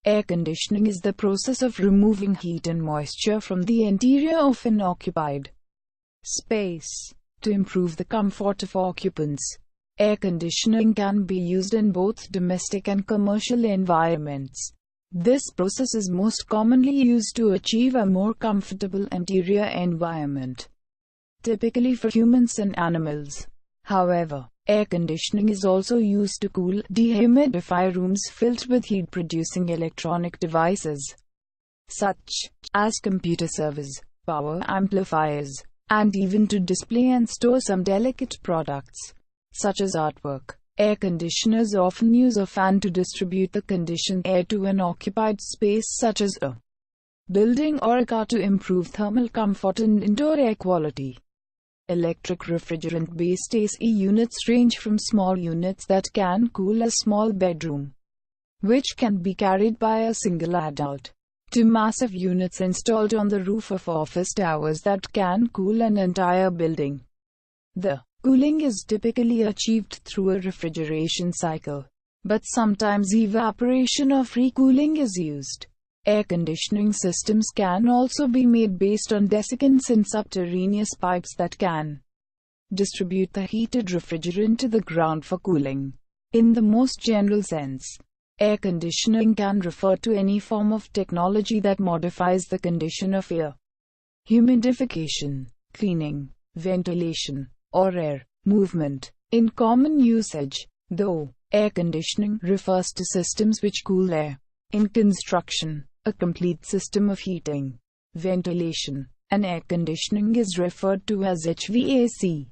Air conditioning is the process of removing heat and moisture from the interior of an occupied space to improve the comfort of occupants. Air conditioning can be used in both domestic and commercial environments. This process is most commonly used to achieve a more comfortable interior environment, typically for humans and animals. However, air conditioning is also used to cool, dehumidify rooms filled with heat-producing electronic devices, such as computer servers, power amplifiers, and even to display and store some delicate products, such as artwork. Air conditioners often use a fan to distribute the conditioned air to an occupied space such as a building or a car to improve thermal comfort and indoor air quality. Electric refrigerant-based AC units range from small units that can cool a small bedroom, which can be carried by a single adult, to massive units installed on the roof of office towers that can cool an entire building. The cooling is typically achieved through a refrigeration cycle, but sometimes evaporation or free cooling is used. Air conditioning systems can also be made based on desiccants and subterraneous pipes that can distribute the heated refrigerant to the ground for cooling. In the most general sense, air conditioning can refer to any form of technology that modifies the condition of air. Humidification, cleaning, ventilation, or air movement. In common usage, though, air conditioning refers to systems which cool air. In construction, a complete system of heating, ventilation, and air conditioning is referred to as HVAC.